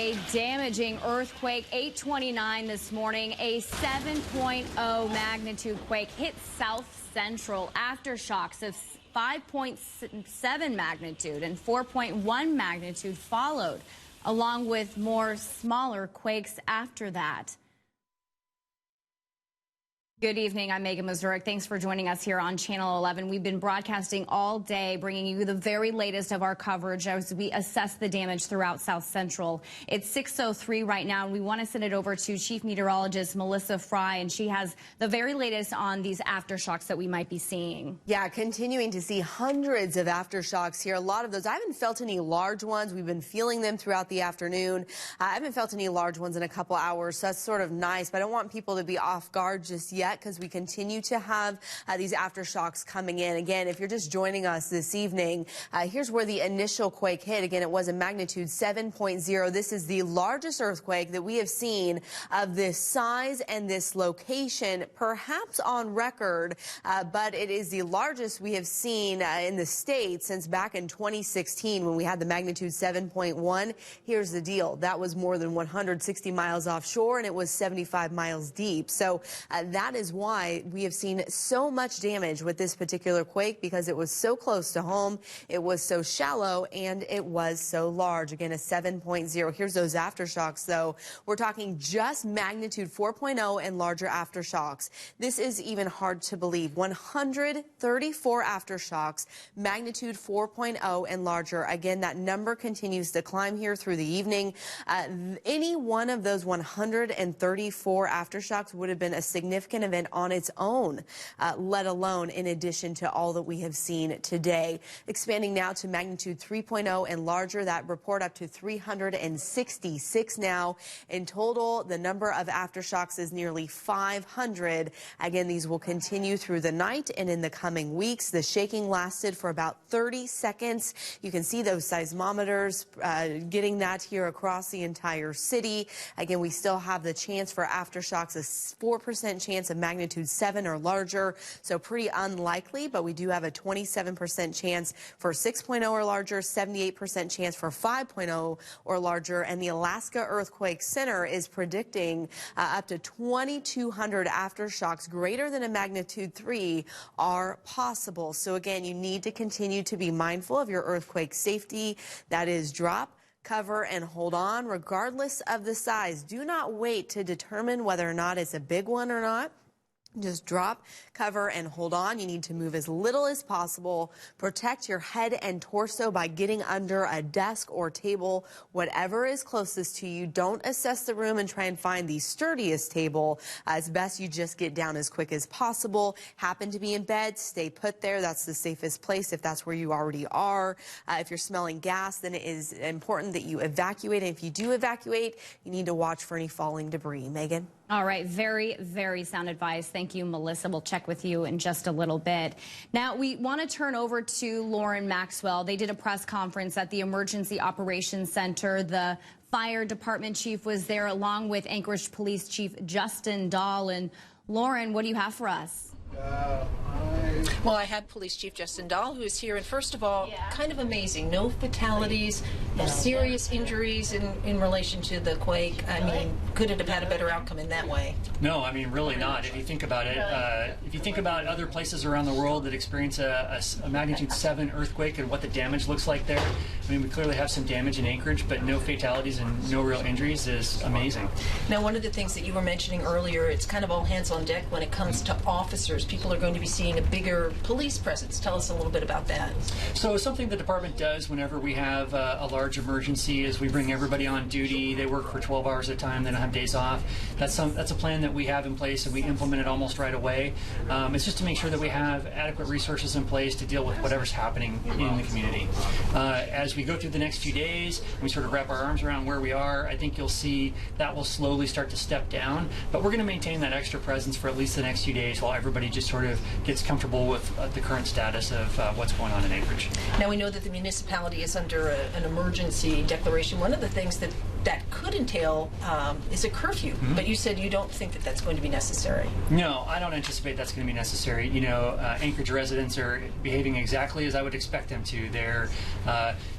a damaging earthquake, 8:29 this morning. A 7.0 magnitude quake hit South Central. Aftershocks of 5.7 magnitude and 4.1 magnitude followed, along with more smaller quakes after that. Good evening. I'm Megan Mazurek. Thanks for joining us here on Channel 11. We've been broadcasting all day, bringing you the very latest of our coverage as we assess the damage throughout South Central. It's 6:03 right now, and we want to send it over to Chief Meteorologist Melissa Fry, and she has the very latest on these aftershocks that we might be seeing. Yeah, continuing to see hundreds of aftershocks here. A lot of those. I haven't felt any large ones. We've been feeling them throughout the afternoon. I haven't felt any large ones in a couple hours, so that's sort of nice, but I don't want people to be off guard just yet, because we continue to have these aftershocks coming in. Again, if you're just joining us this evening, here's where the initial quake hit. Again, it was a magnitude 7.0. This is the largest earthquake that we have seen of this size and this location, perhaps on record, but it is the largest we have seen in the state since back in 2016 when we had the magnitude 7.1. Here's the deal. That was more than 160 miles offshore, and it was 75 miles deep. So that is why we have seen so much damage with this particular quake, because it was so close to home, it was so shallow, and it was so large. Again, a 7.0. Here's those aftershocks, though. We're talking just magnitude 4.0 and larger aftershocks. This is even hard to believe. 134 aftershocks, magnitude 4.0 and larger. Again, that number continues to climb here through the evening. Any one of those 134 aftershocks would have been a significant event on its own, let alone in addition to all that we have seen today. Expanding now to magnitude 3.0 and larger, that report up to 366 now. In total, the number of aftershocks is nearly 500. Again, these will continue through the night and in the coming weeks. The shaking lasted for about 30 seconds. You can see those seismometers getting that here across the entire city. Again, we still have the chance for aftershocks, a 4% chance of magnitude 7 or larger, so pretty unlikely, but we do have a 27% chance for 6.0 or larger, 78% chance for 5.0 or larger, and the Alaska Earthquake Center is predicting up to 2,200 aftershocks greater than a magnitude 3 are possible. So again, you need to continue to be mindful of your earthquake safety. That is drop, cover, and hold on regardless of the size. Do not wait to determine whether or not it's a big one or not. Just drop, cover, and hold on. You need to move as little as possible. Protect your head and torso by getting under a desk or table, whatever is closest to you. Don't assess the room and try and find the sturdiest table. It's best you just get down as quick as possible. Happen to be in bed, stay put there. That's the safest place if that's where you already are. If you're smelling gas, then it is important that you evacuate. And if you do evacuate, you need to watch for any falling debris. Megan? All right, very, very sound advice. Thank you, Melissa. We'll check with you in just a little bit. Now, we want to turn over to Lauren Maxwell. They did a press conference at the Emergency Operations Center. The fire department chief was there, along with Anchorage Police Chief Justin Dahl. And Lauren, what do you have for us? Well, I had Police Chief Justin Dahl, who is here, and first of all, kind of amazing. No fatalities, no serious injuries in relation to the quake. I mean, could it have had a better outcome in that way? No, I mean, really not. If you think about it, if you think about other places around the world that experience a magnitude 7 earthquake and what the damage looks like there, I mean, we clearly have some damage in Anchorage, but no fatalities and no real injuries is amazing. Now, one of the things that you were mentioning earlier, it's kind of all hands on deck when it comes to officers. People are going to be seeing a bigger police presence. Tell us a little bit about that. So something the department does whenever we have a large emergency is we bring everybody on duty. They work for 12 hours at a time. They don't have days off. That's a plan that we have in place, and we implement it almost right away. It's just to make sure that we have adequate resources in place to deal with whatever's happening in the community. As we go through the next few days, we sort of wrap our arms around where we are. I think you'll see that will slowly start to step down, but we're going to maintain that extra presence for at least the next few days while everybody just sort of gets comfortable with the current status of what's going on in Anchorage. Now, we know that the municipality is under an emergency declaration. One of the things that that could entail is a curfew. But you said you don't think that that's going to be necessary. No, I don't anticipate that's going to be necessary. You know, Anchorage residents are behaving exactly as I would expect them to. They're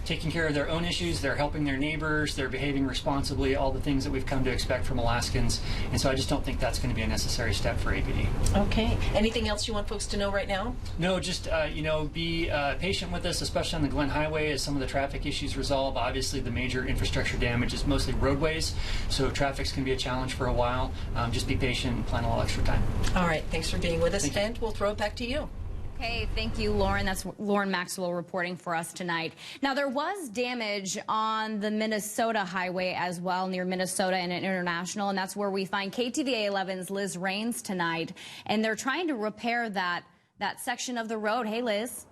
taking care of their own issues, they're helping their neighbors, they're behaving responsibly, all the things that we've come to expect from Alaskans. And so I just don't think that's going to be a necessary step for APD. Okay. Anything else you want folks to know right now? No, just, you know, be patient with us, especially on the Glen Highway as some of the traffic issues resolve. Obviously, the major infrastructure damage is mostly roadways, so traffic's going to be a challenge for a while. Just be patient and plan a little extra time. All right. Thanks for being with us, and we'll throw it back to you. Okay, thank you, Lauren. That's Lauren Maxwell reporting for us tonight. Now, there was damage on the Minnesota highway as well, near Minnesota and International, and that's where we find KTVA 11's Liz Raines tonight. And they're trying to repair that section of the road. Hey, Liz.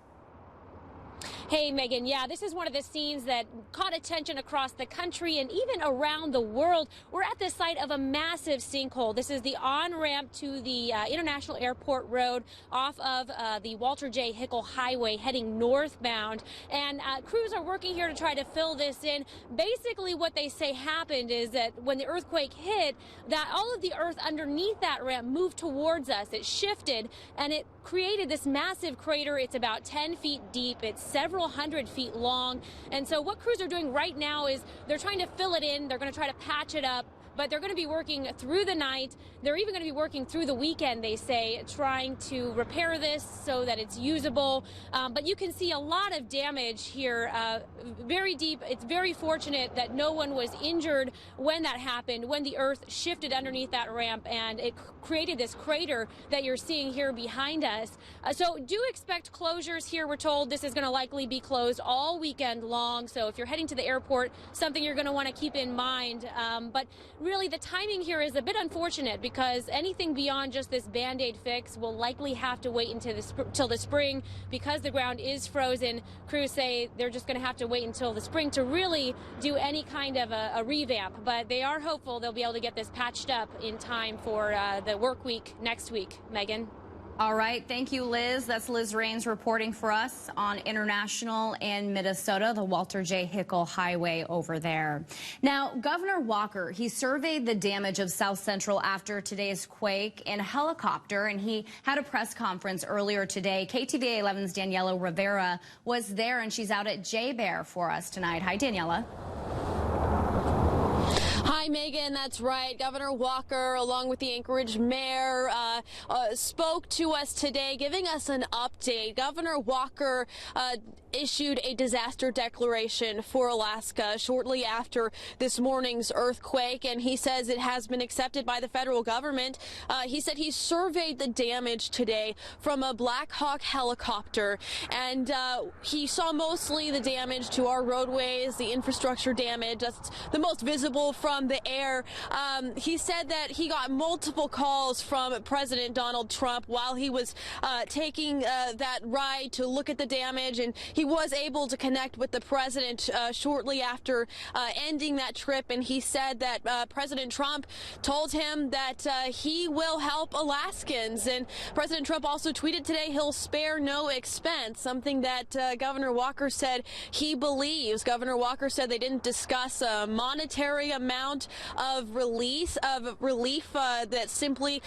Hey, Megan. Yeah, this is one of the scenes that caught attention across the country and even around the world. We're at the site of a massive sinkhole. This is the on-ramp to the International Airport Road off of the Walter J. Hickel Highway heading northbound. And crews are working here to try to fill this in. Basically, what they say happened is that when the earthquake hit, that all of the earth underneath that ramp moved towards us. It shifted, and it created this massive crater. It's about 10 feet deep. It's several hundred feet long. And so what crews are doing right now is they're trying to fill it in. They're going to try to patch it up, but they're going to be working through the night. They're even going to be working through the weekend, they say, trying to repair this so that it's usable. But you can see a lot of damage here, very deep. It's very fortunate that no one was injured when that happened, when the earth shifted underneath that ramp and it created this crater that you're seeing here behind us. So do expect closures here. We're told this is going to likely be closed all weekend long. So if you're heading to the airport, something you're going to want to keep in mind. But really, the timing here is a bit unfortunate because anything beyond just this Band-Aid fix will likely have to wait until the spring because the ground is frozen. Crews say they're just going to have to wait until the spring to really do any kind of a revamp. But they are hopeful they'll be able to get this patched up in time for the work week next week. Megan? All right. Thank you, Liz. That's Liz Raines reporting for us on International and Minnesota, the Walter J. Hickel Highway over there. Now, Governor Walker, he surveyed the damage of South Central after today's quake in a helicopter, and he had a press conference earlier today. KTVA 11's Daniela Rivera was there, and she's out at J-Bear for us tonight. Hi, Daniela. Hi, Megan. That's right. Governor Walker, along with the Anchorage mayor, spoke to us today, giving us an update. Governor Walker issued a disaster declaration for Alaska shortly after this morning's earthquake, and he says it has been accepted by the federal government. He said he surveyed the damage today from a Black Hawk helicopter, and he saw mostly the damage to our roadways, the infrastructure damage. That's the most visible from the air. He said that he got multiple calls from President Donald Trump while he was taking that ride to look at the damage, and he was able to connect with the president shortly after ending that trip, and he said that President Trump told him that he will help Alaskans, and President Trump also tweeted today he'll spare no expense, something that Governor Walker said he believes. Governor Walker said they didn't discuss a monetary amount of relief that simply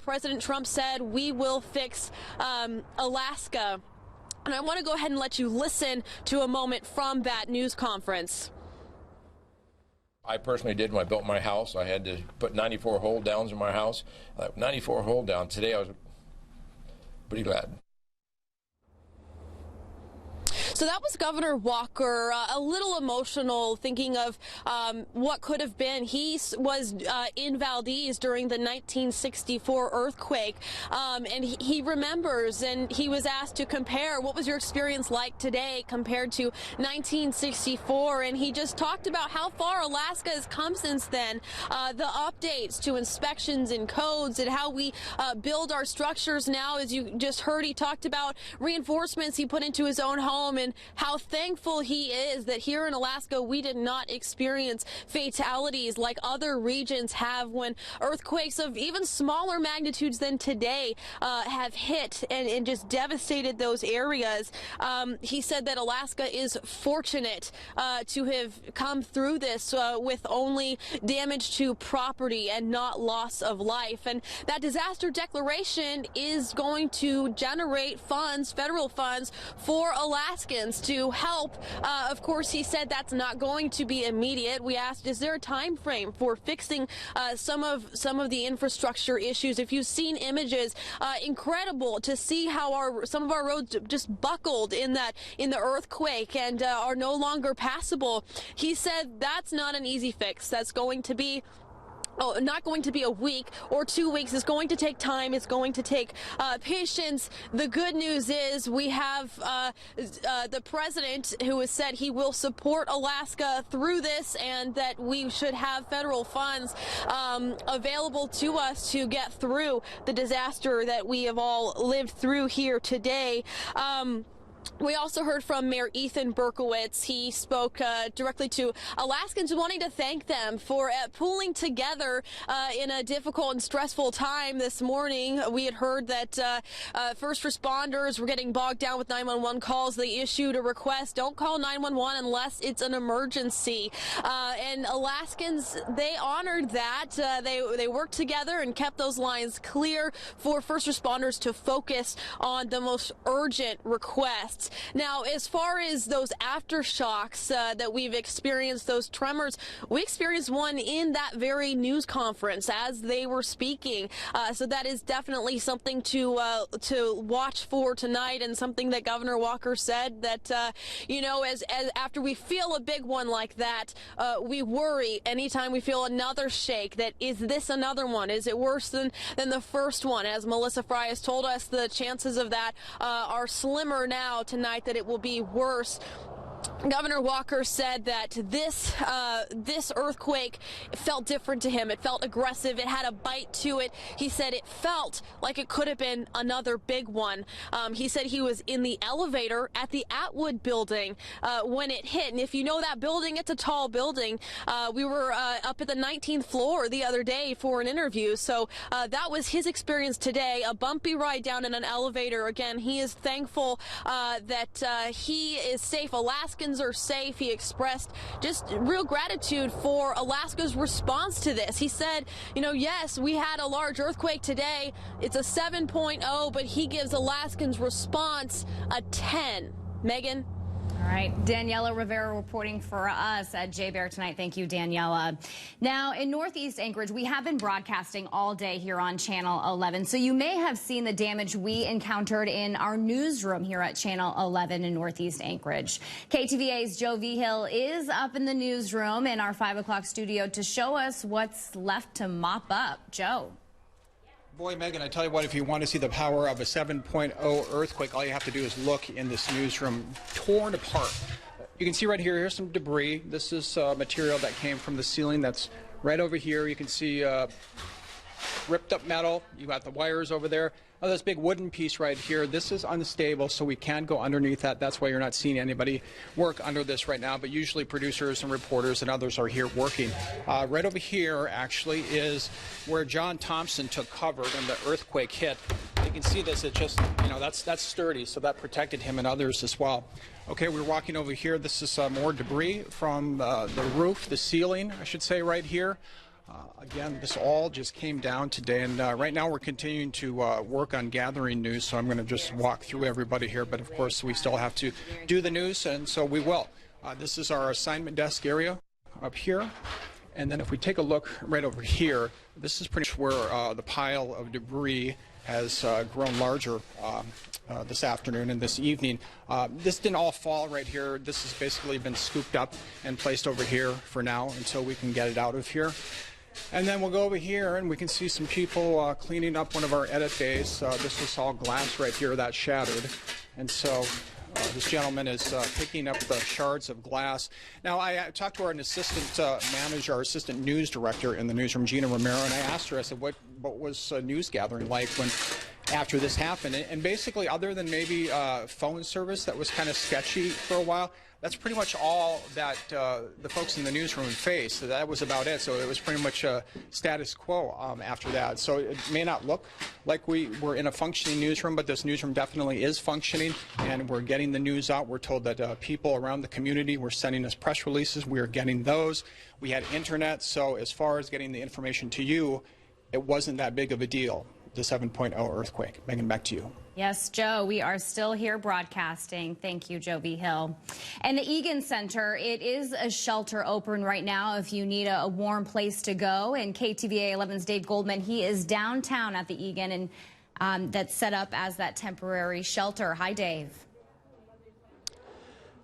President Trump said we will fix Alaska. And I want to go ahead and let you listen to a moment from that news conference. I personally did when I built my house. I had to put 94 hold downs in my house. 94 hold down. Today I was pretty glad. So that was Governor Walker, a little emotional, thinking of what could have been. He was in Valdez during the 1964 earthquake, and he remembers, and he was asked to compare what was your experience like today compared to 1964, and he just talked about how far Alaska has come since then, the updates to inspections and codes, and how we build our structures now. As you just heard, he talked about reinforcements he put into his own home, and how thankful he is that here in Alaska we did not experience fatalities like other regions have when earthquakes of even smaller magnitudes than today have hit and just devastated those areas. He said that Alaska is fortunate to have come through this with only damage to property and not loss of life. And that disaster declaration is going to generate funds, federal funds, for Alaskans to help. Of course, he said that's not going to be immediate. We asked, is there a time frame for fixing some of the infrastructure issues? If you've seen images, incredible to see how some of our roads just buckled in the earthquake and are no longer passable. He said that's not an easy fix. That's going to be not going to be a week or 2 weeks. It's going to take time. It's going to take patience. The good news is we have the president who has said he will support Alaska through this and that we should have federal funds available to us to get through the disaster that we have all lived through here today. We also heard from Mayor Ethan Berkowitz. He spoke directly to Alaskans, wanting to thank them for pulling together in a difficult and stressful time this morning. We had heard that first responders were getting bogged down with 911 calls. They issued a request, don't call 911 unless it's an emergency. And Alaskans, they honored that. They worked together and kept those lines clear for first responders to focus on the most urgent requests. Now, as far as those aftershocks that we've experienced, those tremors, we experienced one in that very news conference as they were speaking. So that is definitely something to watch for tonight, and something that Governor Walker said that, as after we feel a big one like that, we worry anytime we feel another shake. That is this another one? Is it worse than the first one? As Melissa Fry has told us, the chances of that are slimmer now tonight, that it will be worse. Governor Walker said that this earthquake felt different to him. It felt aggressive. It had a bite to it. He said it felt like it could have been another big one. He said he was in the elevator at the Atwood building when it hit. And if you know that building, it's a tall building. We were up at the 19th floor the other day for an interview. So that was his experience today, a bumpy ride down in an elevator. Again, he is thankful that he is safe. Alaskans are safe. He expressed just real gratitude for Alaska's response to this. He said, yes, we had a large earthquake today. It's a 7.0, but he gives Alaskans' response a 10. Megan? All right, Daniela Rivera reporting for us at J-Bear tonight. Thank you, Daniela. Now, in Northeast Anchorage, we have been broadcasting all day here on Channel 11, so you may have seen the damage we encountered in our newsroom here at Channel 11 in Northeast Anchorage. KTVA's Joe Vigil is up in the newsroom in our 5 o'clock studio to show us what's left to mop up. Joe. Boy, Megan, I tell you what, if you want to see the power of a 7.0 earthquake, all you have to do is look in this newsroom, torn apart. You can see right here, here's some debris. This is material that came from the ceiling that's right over here. You can see ripped up metal. You got the wires over there. Oh, this big wooden piece right here, this is unstable, so we can't go underneath that. That's why you're not seeing anybody work under this right now, but usually producers and reporters and others are here working. Right over here, actually, is where John Thompson took cover when the earthquake hit. You can see this, it's just, that's sturdy, so that protected him and others as well. Okay, we're walking over here. This is more debris from the roof, the ceiling, I should say, right here. Again, this all just came down today, and right now we're continuing to work on gathering news, so I'm going to just walk through everybody here, but of course we still have to do the news, and so we will. This is our assignment desk area up here, and then if we take a look right over here, this is pretty much where the pile of debris has grown larger this afternoon and this evening. This didn't all fall right here. This has basically been scooped up and placed over here for now until we can get it out of here. And then we'll go over here and we can see some people cleaning up one of our edit bays. This is all glass right here that shattered. And so this gentleman is picking up the shards of glass. Now, I talked to our assistant manager, our assistant news director in the newsroom, Gina Romero, and I asked her, I said, what was news gathering like when after this happened. And basically, other than maybe phone service that was kind of sketchy for a while, that's pretty much all that the folks in the newsroom faced. So that was about it. So it was pretty much a status quo after that. So it may not look like we were in a functioning newsroom, but this newsroom definitely is functioning, and we're getting the news out. We're told that people around the community were sending us press releases. We are getting those. We had internet. So as far as getting the information to you, it wasn't that big of a deal, the 7.0 earthquake. Megan, back to you. Yes, Joe, we are still here broadcasting. Thank you, Joe V. Hill. And the Egan Center, it is a shelter open right now if you need a warm place to go. And KTVA 11's Dave Goldman, he is downtown at the Egan, and that's set up as that temporary shelter. Hi, Dave.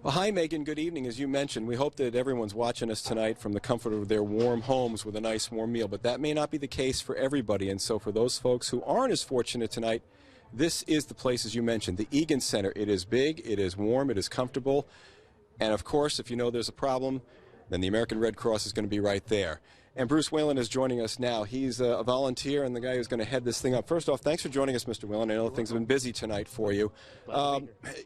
Well, hi, Megan. Good evening. As you mentioned, we hope that everyone's watching us tonight from the comfort of their warm homes with a nice warm meal. But that may not be the case for everybody. And so for those folks who aren't as fortunate tonight, this is the place, as you mentioned, the Egan Center. It is big, it is warm, it is comfortable. And of course, if you know there's a problem, then the American Red Cross is going to be right there. And Bruce Whalen is joining us now. He's a volunteer and the guy who's going to head this thing up. First off, thanks for joining us, Mr. Whalen. I know things have been busy tonight for you.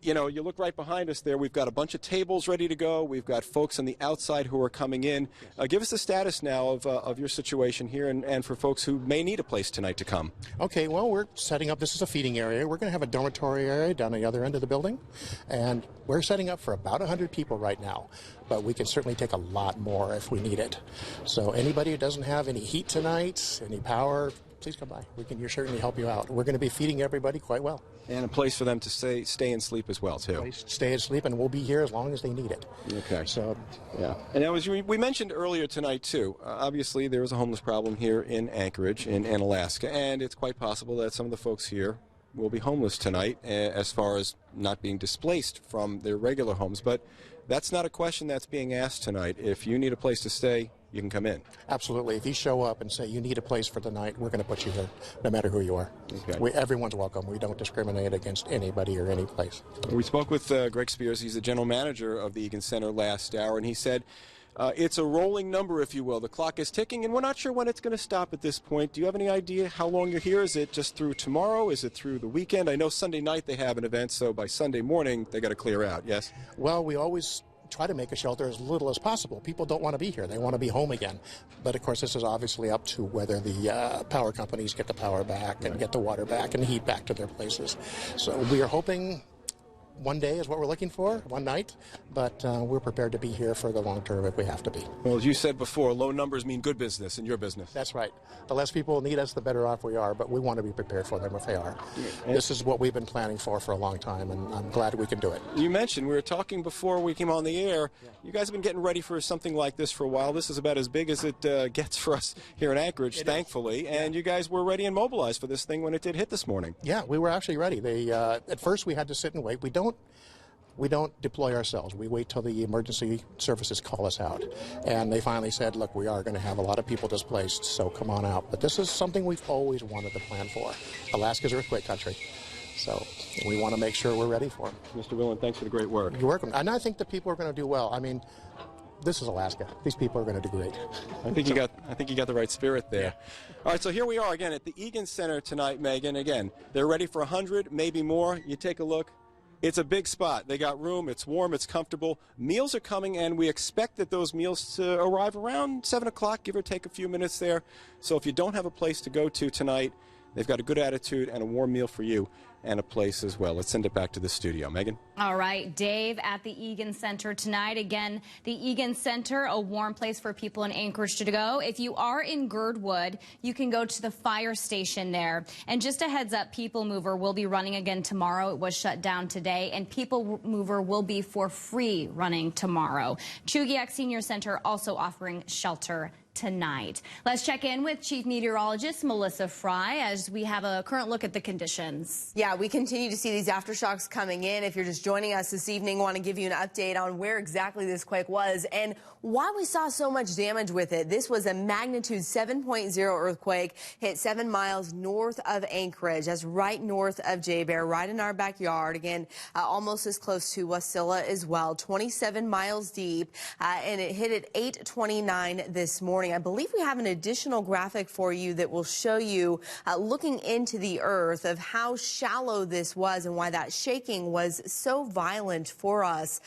You know, you look right behind us there. We've got a bunch of tables ready to go. We've got folks on the outside who are coming in. Give us the status now of your situation here and for folks who may need a place tonight to come. Okay, well, we're setting up, this is a feeding area. We're going to have a dormitory area down the other end of the building. And we're setting up for about 100 people right now. But we can certainly take a lot more if we need it. So anybody who doesn't have any heat tonight, any power, please come by. We can certainly help you out. We're going to be feeding everybody quite well. And a place for them to stay and sleep as well, too. Stay and sleep, and we'll be here as long as they need it. Okay. So, yeah. And as we mentioned earlier tonight, too, obviously there is a homeless problem here in Anchorage, in Alaska, and it's quite possible that some of the folks here will be homeless tonight as far as not being displaced from their regular homes. But that's not a question that's being asked tonight. If you need a place to stay, you can come in. Absolutely. If you show up and say you need a place for the night, we're going to put you there, no matter who you are. Okay. Everyone's welcome. We don't discriminate against anybody or any place. We spoke with Greg Spears. He's the general manager of the Egan Center last hour, and he said it's a rolling number, if you will. The clock is ticking, and we're not sure when it's going to stop at this point. Do you have any idea how long you're here? Is it just through tomorrow? Is it through the weekend? I know Sunday night they have an event, so by Sunday morning they got to clear out, yes? Well, we always try to make a shelter as little as possible. People don't want to be here. They want to be home again. But, of course, this is obviously up to whether the power companies get the power back and get the water back and the heat back to their places. So we are hoping one day is what we're looking for, one night, but we're prepared to be here for the long term if we have to be. Well, as you said before, low numbers mean good business in your business. That's right. The less people need us, the better off we are, but we want to be prepared for them if they are. This is what we've been planning for a long time, and I'm glad we can do it. You mentioned, we were talking before we came on the air, you guys have been getting ready for something like this for a while. This is about as big as it gets for us here in Anchorage, thankfully, and you guys were ready and mobilized for this thing when it did hit this morning. Yeah, we were actually ready. At first we had to sit and wait. We don't deploy ourselves. We wait till the emergency services call us out. And they finally said, look, we are going to have a lot of people displaced, so come on out. But this is something we've always wanted to plan for. Alaska's earthquake country. So we want to make sure we're ready for them. Mr. Whalen, thanks for the great work. You're welcome. And I think the people are going to do well. I mean, this is Alaska. These people are going to do great. I think you got the right spirit there. Yeah. All right, so here we are again at the Egan Center tonight, Megan. Again, they're ready for 100, maybe more. You take a look. It's a big spot. They got room. It's warm. It's comfortable. Meals are coming, and we expect that those meals to arrive around 7 o'clock, give or take a few minutes there. So if you don't have a place to go to tonight, they've got a good attitude and a warm meal for you and a place as well. Let's send it back to the studio. Megan? All right, Dave at the Egan Center tonight. Again, the Egan Center, a warm place for people in Anchorage to go. If you are in Girdwood, you can go to the fire station there. And just a heads up, People Mover will be running again tomorrow. It was shut down today. And People Mover will be for free running tomorrow. Chugiak Senior Center also offering shelter tonight. Let's check in with Chief Meteorologist Melissa Fry as we have a current look at the conditions. Yeah, we continue to see these aftershocks coming in. If you're just joining us this evening, want to give you an update on where exactly this quake was and why we saw so much damage with it. This was a magnitude 7.0 earthquake, hit 7 miles north of Anchorage. That's right north of J-Bear, right in our backyard. Again, almost as close to Wasilla as well, 27 miles deep, and it hit at 8:29 this morning. morning. I believe we have an additional graphic for you that will show you looking into the earth of how shallow this was and why that shaking was so violent for us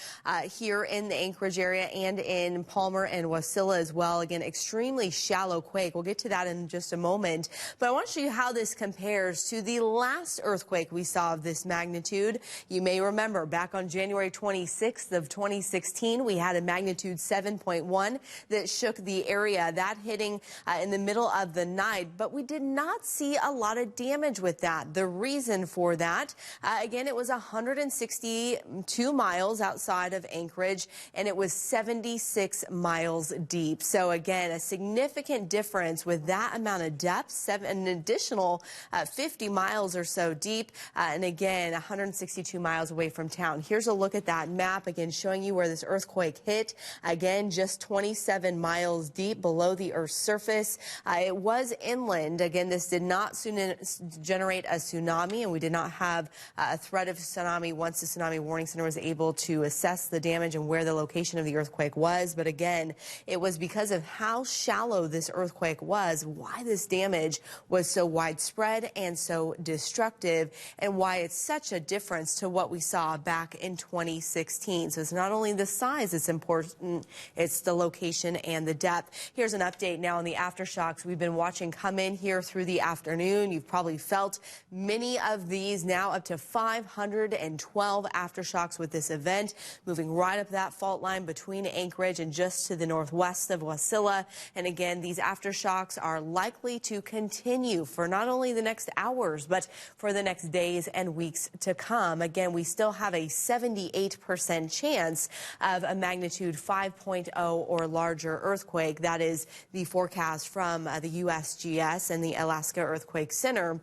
here in the Anchorage area and in Palmer and Wasilla as well. Again, extremely shallow quake. We'll get to that in just a moment. But I want to show you how this compares to the last earthquake we saw of this magnitude. You may remember back on January 26th of 2016, we had a magnitude 7.1 that shook the area, that hitting in the middle of the night. But we did not see a lot of damage with that. The reason for that, again, it was 162 miles outside of Anchorage, and it was 76 miles deep. So again, a significant difference with that amount of depth, an additional 50 miles or so deep, and again, 162 miles away from town. Here's a look at that map, again, showing you where this earthquake hit. Again, just 27 miles deep below the Earth's surface. It was inland. Again, this did not generate a tsunami, and we did not have a threat of tsunami once the Tsunami Warning Center was able to assess the damage and where the location of the earthquake was. But again, it was because of how shallow this earthquake was, why this damage was so widespread and so destructive, and why it's such a difference to what we saw back in 2016. So it's not only the size that's important, it's the location and the depth. Here's an update now on the aftershocks we've been watching come in here through the afternoon. You've probably felt many of these, now up to 512 aftershocks with this event, moving right up that fault line between Anchorage and just to the northwest of Wasilla. And again, these aftershocks are likely to continue for not only the next hours, but for the next days and weeks to come. Again, we still have a 78% chance of a magnitude 5.0 or larger earthquake. That is the forecast from the USGS and the Alaska Earthquake Center.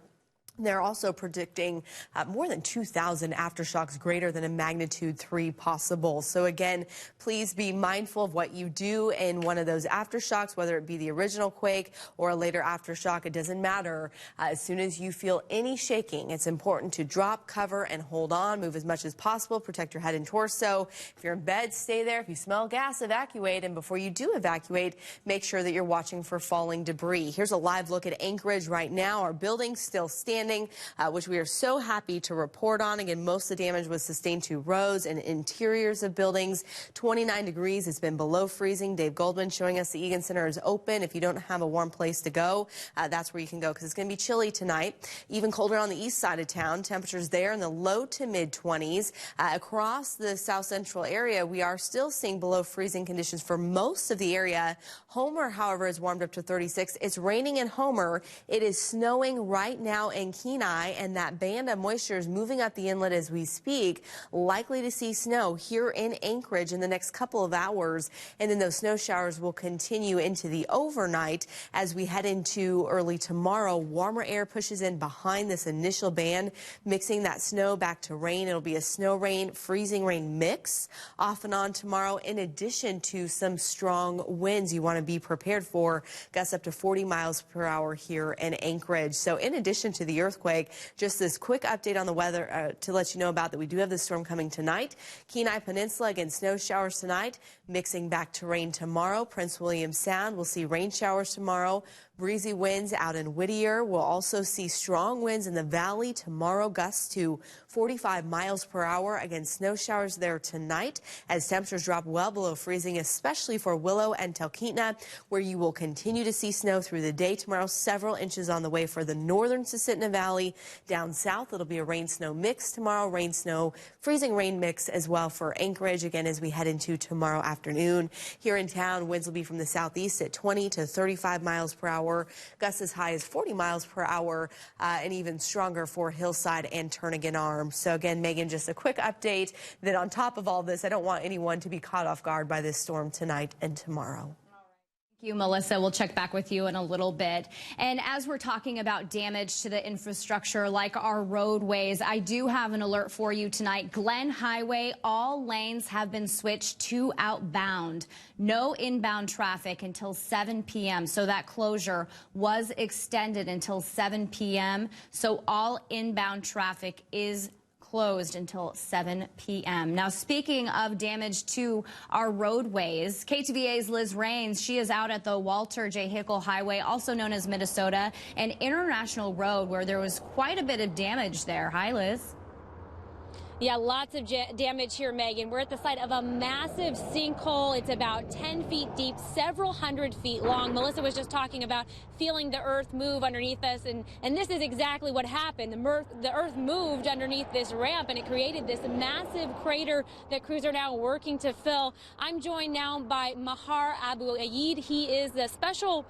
They're also predicting more than 2,000 aftershocks greater than a magnitude 3 possible. So again, please be mindful of what you do in one of those aftershocks, whether it be the original quake or a later aftershock. It doesn't matter. As soon as you feel any shaking, it's important to drop, cover, and hold on. Move as much as possible. Protect your head and torso. If you're in bed, stay there. If you smell gas, evacuate. And before you do evacuate, make sure that you're watching for falling debris. Here's a live look at Anchorage right now. Our building's still standing, which we are so happy to report on. Again, most of the damage was sustained to roads and interiors of buildings. 29 degrees. It's been below freezing. Dave Goldman showing us the Egan Center is open. If you don't have a warm place to go, that's where you can go, because it's going to be chilly tonight. Even colder on the east side of town. Temperatures there in the low to mid 20s. Across the south central area, we are still seeing below freezing conditions for most of the area. Homer, however, is warmed up to 36. It's raining in Homer. It is snowing right now in Kenai, and that band of moisture is moving up the inlet as we speak. Likely to see snow here in Anchorage in the next couple of hours, and then those snow showers will continue into the overnight as we head into early tomorrow. Warmer air pushes in behind this initial band, mixing that snow back to rain. It'll be a snow rain, freezing rain mix off and on tomorrow, in addition to some strong winds you want to be prepared for. Gusts up to 40 miles per hour here in Anchorage. So in addition to the earthquake, just this quick update on the weather to let you know about that we do have this storm coming tonight. Kenai Peninsula, again, snow showers tonight, mixing back to rain tomorrow. Prince William Sound, we'll see rain showers tomorrow. Breezy winds out in Whittier. We'll also see strong winds in the valley tomorrow, gusts to 45 miles per hour. Again, snow showers there tonight as temperatures drop well below freezing, especially for Willow and Talkeetna, where you will continue to see snow through the day tomorrow. Several inches on the way for the northern Susitna Valley. Down south, it'll be a rain-snow mix tomorrow. Rain-snow, freezing rain mix as well for Anchorage, again, as we head into tomorrow afternoon. Here in town, winds will be from the southeast at 20 to 35 miles per hour. Gusts as high as 40 miles per hour, and even stronger for Hillside and Turnagain Arm. So again, Megan, just a quick update that on top of all this, I don't want anyone to be caught off guard by this storm tonight and tomorrow. Thank you, Melissa. We'll check back with you in a little bit. And as we're talking about damage to the infrastructure like our roadways, I do have an alert for you tonight. Glen Highway, all lanes have been switched to outbound. No inbound traffic until 7 p.m. So that closure was extended until 7 p.m. So all inbound traffic is closed until 7 p.m. Now, speaking of damage to our roadways, KTVA's Liz Raines, she is out at the Walter J. Hickel Highway, also known as Minnesota, an international road where there was quite a bit of damage there. Hi, Liz. Yeah, lots of damage here, Megan. We're at the site of a massive sinkhole. It's about 10 feet deep, several hundred feet long. Melissa was just talking about feeling the earth move underneath us, and this is exactly what happened. The earth moved underneath this ramp, and it created this massive crater that crews are now working to fill. I'm joined now by Mahar Abu Ayid. He is the special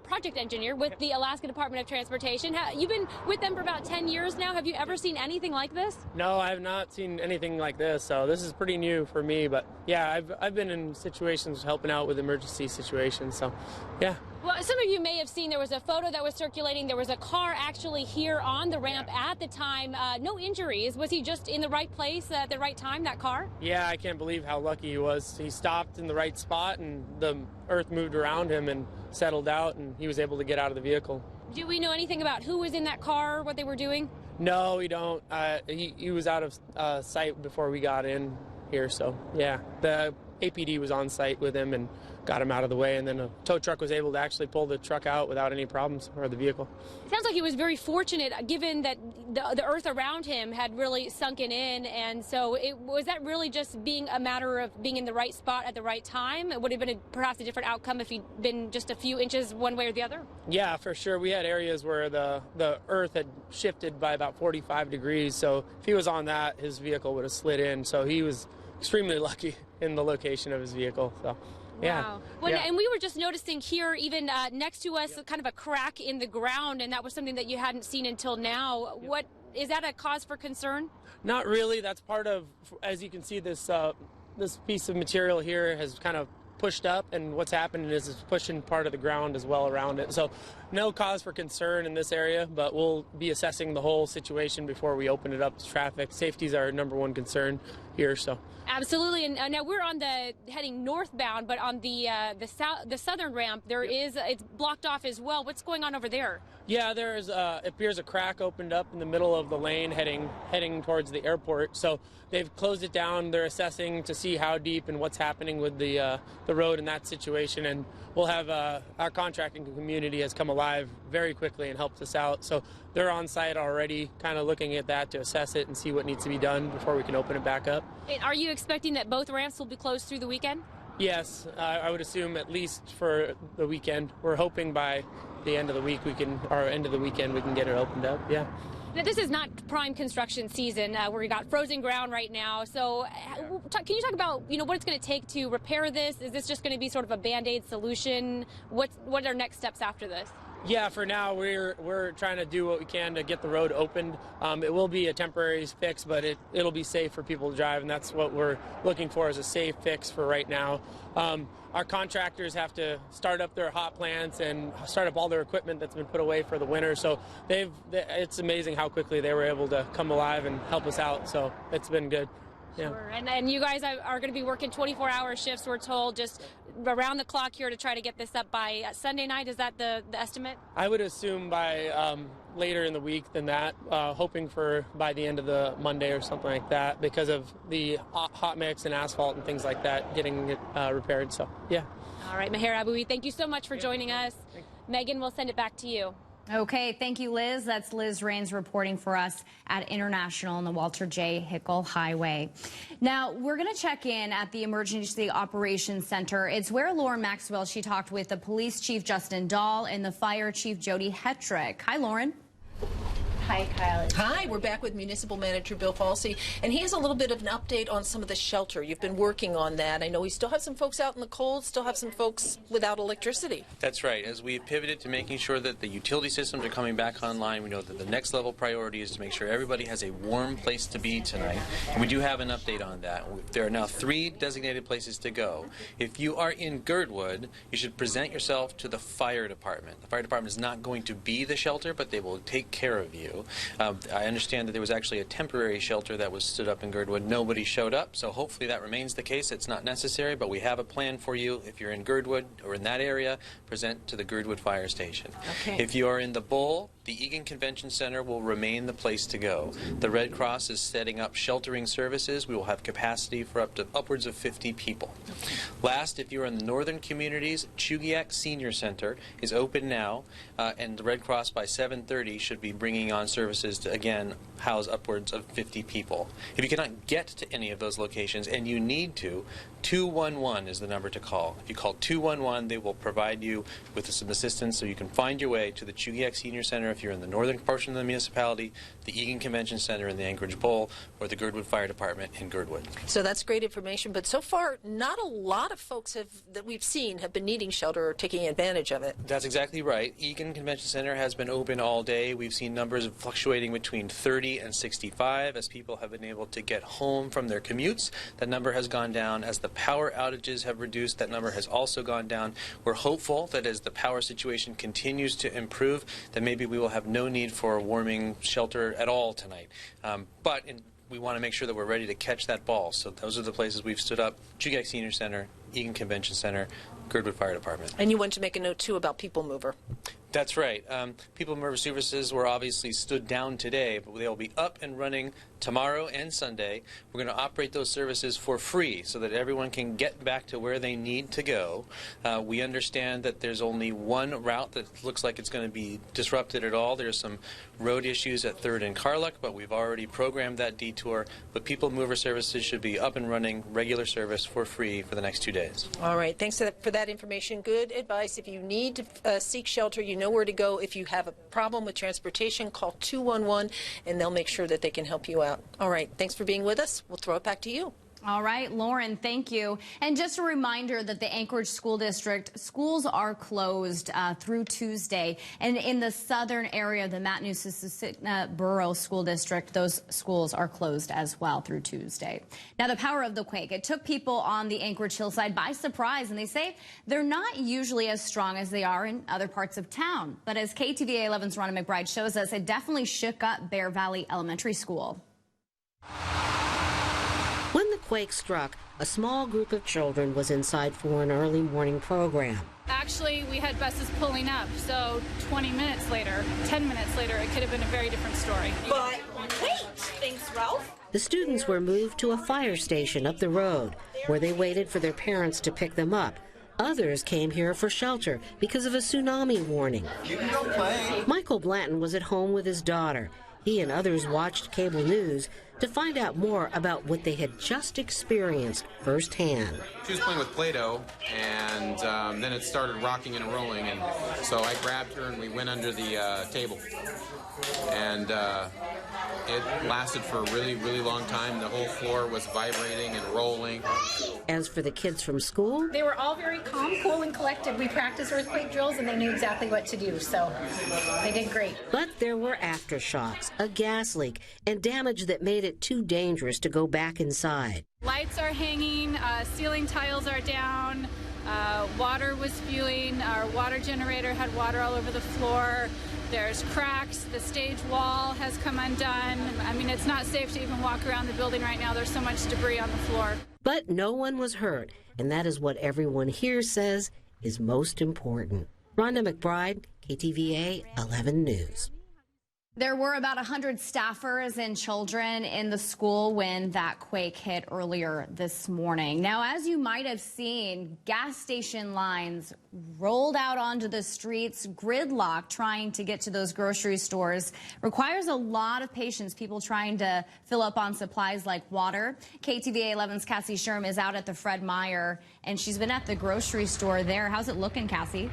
project engineer with the Alaska Department of Transportation. You've been with them for about 10 years now. Have you ever seen anything like this? No, I have not seen anything like this, so this is pretty new for me. But yeah, I've been in situations helping out with emergency situations, so yeah. Well, some of you may have seen there was a photo that was circulating. There was a car actually here on the ramp at the time. No injuries. Was he just in the right place at the right time, that car? Yeah, I can't believe how lucky he was. He stopped in the right spot, and the earth moved around him and settled out, and he was able to get out of the vehicle. Do we know anything about who was in that car, what they were doing? No, we don't. He was out of sight before we got in here, so yeah. The APD was on site with him and got him out of the way, and then a tow truck was able to actually pull the truck out without any problems, or the vehicle. It sounds like he was very fortunate, given that the earth around him had really sunken in, and so was that really just being a matter of being in the right spot at the right time? It would have been perhaps a different outcome if he'd been just a few inches one way or the other? Yeah, for sure. We had areas where the earth had shifted by about 45 degrees, so if he was on that, his vehicle would have slid in, so he was extremely lucky in the location of his vehicle. So. Yeah. Wow. Well, yeah. And we were just noticing here, even next to us, kind of a crack in the ground, and that was something that you hadn't seen until now. Yep. What is that a cause for concern? Not really. That's part of, as you can see, this piece of material here has kind of pushed up, and what's happened is it's pushing part of the ground as well around it. So no cause for concern in this area, but we'll be assessing the whole situation before we open it up to traffic. Safety is our number one concern here, so. Absolutely, and now we're on the heading northbound, but on the southern ramp, it's blocked off as well. What's going on over there? Yeah, there's appears a crack opened up in the middle of the lane heading towards the airport. So they've closed it down. They're assessing to see how deep and what's happening with the road in that situation, and we'll have our contracting community has come alive very quickly and helped us out. So they're on site already, kind of looking at that to assess it and see what needs to be done before we can open it back up. And are you expecting that both ramps will be closed through the weekend? Yes, I would assume at least for the weekend. We're hoping by the end of the week end of the weekend we can get it opened up. Yeah. Now, this is not prime construction season where we got frozen ground right now. So can you talk about what it's going to take to repair this? Is this just going to be sort of a Band-Aid solution? What are next steps after this? Yeah, for now we're trying to do what we can to get the road opened. It will be a temporary fix, but it'll be safe for people to drive, and that's what we're looking for, is a safe fix for right now. Our contractors have to start up their hot plants and start up all their equipment that's been put away for the winter. So it's amazing how quickly they were able to come alive and help us out. So it's been good. Yeah. Sure. And you guys are going to be working 24-hour shifts, we're told, just around the clock here to try to get this up by Sunday night. Is that the estimate? I would assume by later in the week than that, hoping for by the end of the Monday or something like that, because of the hot mix and asphalt and things like that getting it repaired. So, yeah. All right, Maher Aboui, thank you so much for joining us. Megan, we'll send it back to you. Okay, thank you, Liz. That's Liz Raines reporting for us at International on the Walter J. Hickel Highway. Now, we're going to check in at the Emergency Operations Center. It's where Lauren Maxwell, she talked with the Police Chief Justin Dahl and the Fire Chief Jody Hetrick. Hi, Lauren. Hi, Kyle. Hi, we're back with Municipal Manager Bill Falsey, and he has a little bit of an update on some of the shelter. You've been working on that. I know we still have some folks out in the cold, still have some folks without electricity. That's right. As we pivoted to making sure that the utility systems are coming back online, we know that the next level priority is to make sure everybody has a warm place to be tonight. And we do have an update on that. There are now 3 designated places to go. If you are in Girdwood, you should present yourself to the fire department. The fire department is not going to be the shelter, but they will take care of you. I understand that there was actually a temporary shelter that was stood up in Girdwood. Nobody showed up, so hopefully that remains the case. It's not necessary, but we have a plan for you. If you're in Girdwood or in that area, present to the Girdwood Fire Station. Okay. If you are in the Bull, the Egan Convention Center will remain the place to go. The Red Cross is setting up sheltering services. We will have capacity for upwards of 50 people. Last, if you're in the northern communities, Chugiak Senior Center is open now, and the Red Cross by 7:30 should be bringing on services to, again, house upwards of 50 people. If you cannot get to any of those locations and you need to, 211 is the number to call. If you call 211, they will provide you with some assistance so you can find your way to the Chugiak Senior Center if you're in the northern portion of the municipality, the Egan Convention Center in the Anchorage Bowl, or the Girdwood Fire Department in Girdwood. So that's great information, but so far not a lot of folks that we've seen have been needing shelter or taking advantage of it. That's exactly right. Egan Convention Center has been open all day. We've seen numbers fluctuating between 30 and 65 as people have been able to get home from their commutes. That number has gone down. As the power outages have reduced, that number has also gone down. We're hopeful that as the power situation continues to improve, that maybe we will have no need for a warming shelter at all tonight. We want to make sure that we're ready to catch that ball. So those are the places we've stood up: Chugiak Senior Center, Egan Convention Center, Girdwood Fire Department. And you wanted to make a note, too, about People Mover. That's right. People Mover services were obviously stood down today, but they will be up and running tomorrow and Sunday. We're going to operate those services for free so that everyone can get back to where they need to go. We understand that there's only one route that looks like it's going to be disrupted at all. There's some road issues at 3rd and Carluck, but we've already programmed that detour. But People Mover services should be up and running, regular service for free for the next 2 days. All right. Thanks for that information. Good advice. If you need to seek shelter, you know where to go. If you have a problem with transportation, call 211 and they'll make sure that they can help you out. All right. Thanks for being with us. We'll throw it back to you. All right, Lauren, thank you. And just a reminder that the Anchorage School District schools are closed through Tuesday. And in the southern area of the Matanuska Borough School District, those schools are closed as well through Tuesday. Now, the power of the quake, it took people on the Anchorage hillside by surprise, and they say they're not usually as strong as they are in other parts of town. But as KTVA 11's Rhonda McBride shows us, it definitely shook up Bear Valley Elementary School. When the quake struck, a small group of children was inside for an early morning program. Actually, we had buses pulling up, so 20 minutes later, 10 minutes later, it could have been a very different story. But wait, thanks, Ralph. The students were moved to a fire station up the road, where they waited for their parents to pick them up. Others came here for shelter because of a tsunami warning. You can go play. Michael Blanton was at home with his daughter. He and others watched cable news to find out more about what they had just experienced firsthand. She was playing with Play-Doh, and then it started rocking and rolling, and so I grabbed her and we went under the table. And it lasted for a really, really long time. The whole floor was vibrating and rolling. As for the kids from school, they were all very calm, cool, and collected. We practiced earthquake drills, and they knew exactly what to do, so they did great. But there were aftershocks, a gas leak, and damage that made it too dangerous to go back inside. Lights are hanging, ceiling tiles are down, water was spewing, our water generator had water all over the floor. There's cracks, the stage wall has come undone. I mean, it's not safe to even walk around the building right now. There's so much debris on the floor. But no one was hurt, and that is what everyone here says is most important. Rhonda McBride, KTVA 11 News. There were about 100 staffers and children in the school when that quake hit earlier this morning. Now, as you might have seen, gas station lines rolled out onto the streets, gridlock trying to get to those grocery stores. Requires a lot of patience, people trying to fill up on supplies like water. KTVA 11's Cassie Sherm is out at the Fred Meyer, and she's been at the grocery store there. How's it looking, Cassie?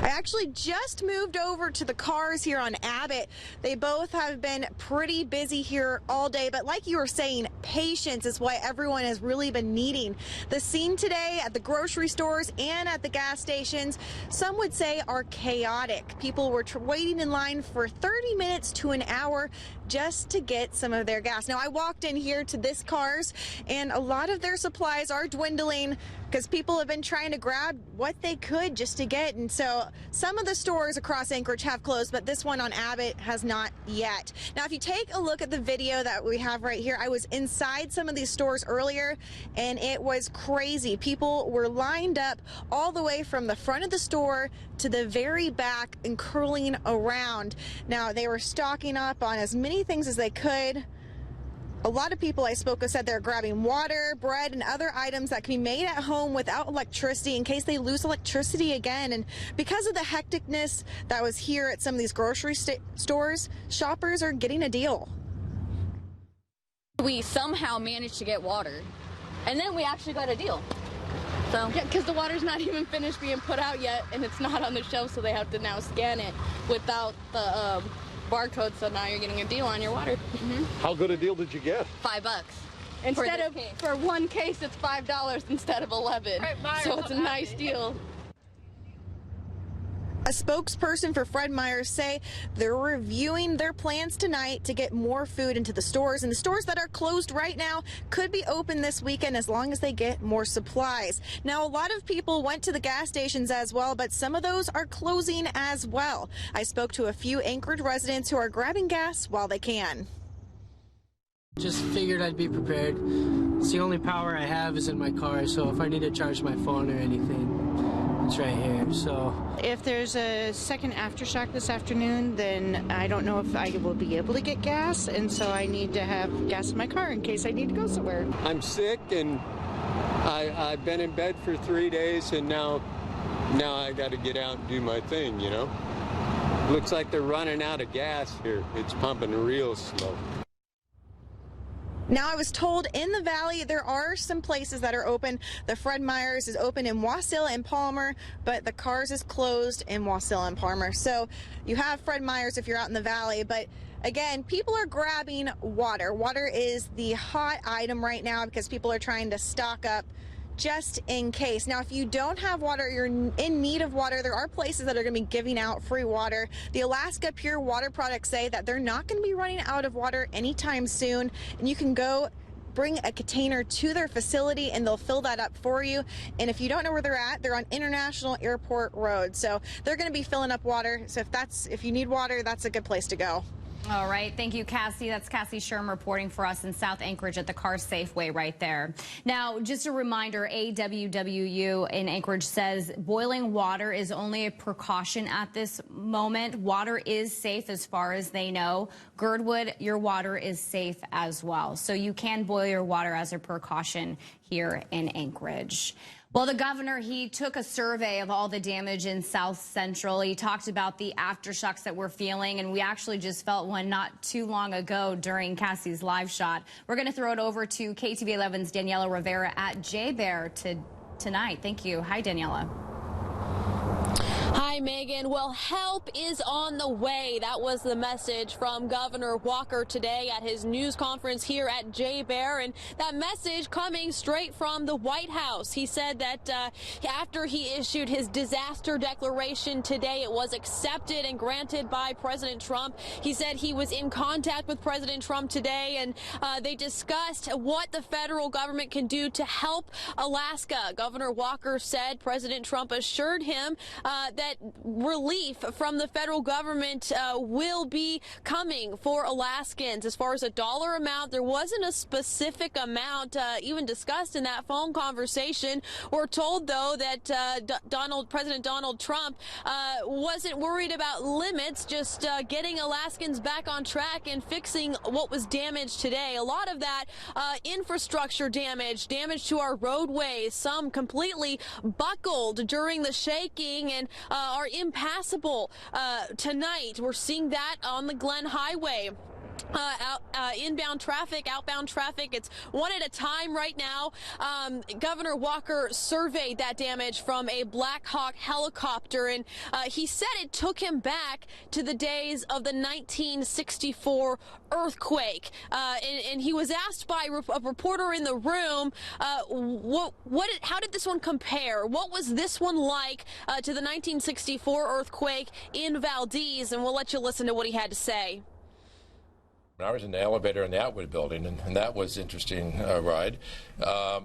I actually just moved over to the cars here on Abbott. They both have been pretty busy here all day, but like you were saying, patience is what everyone has really been needing. The scene today at the grocery stores and at the gas stations, some would say are chaotic. People were waiting in line for 30 minutes to an hour just to get some of their gas. Now, I walked in here to this cars, and a lot of their supplies are dwindling because people have been trying to grab what they could just to get. And so some of the stores across Anchorage have closed, but this one on Abbott has not yet. Now, if you take a look at the video that we have right here, I was inside some of these stores earlier, and it was crazy. People were lined up all the way from the front of the store to the very back and curling around. Now, they were stocking up on as many things as they could. A lot of people I spoke with said they're grabbing water, bread, and other items that can be made at home without electricity in case they lose electricity again. And because of the hecticness that was here at some of these grocery stores, shoppers are getting a deal. We somehow managed to get water, and then we actually got a deal. So, yeah, because the water's not even finished being put out yet, and it's not on the shelf, so they have to now scan it without the barcode, so now you're getting a deal on your water. How good a deal did you get? $5. Instead of, for one case, it's $5 instead of $11. Right, so it's a nice deal. A spokesperson for Fred Meyer's say they're reviewing their plans tonight to get more food into the stores, and the stores that are closed right now could be open this weekend as long as they get more supplies. Now, a lot of people went to the gas stations as well, but some of those are closing as well. I spoke to a few Anchorage residents who are grabbing gas while they can. Just figured I'd be prepared. It's the only power I have is in my car, so if I need to charge my phone or anything, it's right here. So if there's a second aftershock this afternoon, then I don't know if I will be able to get gas, and so I need to have gas in my car in case I need to go somewhere. I'm sick, and I've been in bed for 3 days, and now I got to get out and do my thing, you know. Looks like they're running out of gas here. It's pumping real slow. Now, I was told in the valley there are some places that are open. The Fred Meyer's is open in Wasilla and Palmer, but the Cars is closed in Wasilla and Palmer. So you have Fred Meyer's if you're out in the valley, but again, people are grabbing water. Water is the hot item right now because people are trying to stock up just in case. Now, if you don't have water, you're in need of water, there are places that are going to be giving out free water. The Alaska Pure Water products say that they're not going to be running out of water anytime soon, and you can go bring a container to their facility and they'll fill that up for you. And if you don't know where they're at, they're on International Airport Road, so they're going to be filling up water. So if you need water, that's a good place to go. All right. Thank you, Cassie. That's Cassie Sherm reporting for us in South Anchorage at the Car Safeway right there. Now, just a reminder, AWWU in Anchorage says boiling water is only a precaution at this moment. Water is safe as far as they know. Girdwood, your water is safe as well. So you can boil your water as a precaution here in Anchorage. Well, the governor, he took a survey of all the damage in South Central. He talked about the aftershocks that we're feeling, and we actually just felt one not too long ago during Cassie's live shot. We're going to throw it over to KTVA 11's Daniela Rivera at J-Bear tonight. Thank you. Hi, Daniela. Hi, Megan. Well, help is on the way. That was the message from Governor Walker today at his news conference here at J-Bear, and that message coming straight from the White House. He said that after he issued his disaster declaration today, it was accepted and granted by President Trump. He said he was in contact with President Trump today, and they discussed what the federal government can do to help Alaska. Governor Walker said President Trump assured him that relief from the federal government will be coming for Alaskans. As far as a dollar amount, there wasn't a specific amount even discussed in that phone conversation. We're told, though, that President Donald Trump wasn't worried about limits, just getting Alaskans back on track and fixing what was damaged today. A lot of that infrastructure damage to our roadways, some completely buckled during the shaking and are impassable tonight. We're seeing that on the Glen Highway. Inbound traffic, outbound traffic, it's one at a time right now. Governor Walker surveyed that damage from a Black Hawk helicopter, and he said it took him back to the days of the 1964 earthquake. And he was asked by a reporter in the room, how did this one compare? What was this one like to the 1964 earthquake in Valdez? And we'll let you listen to what he had to say. I was in the elevator in the Atwood building, and that was an interesting ride.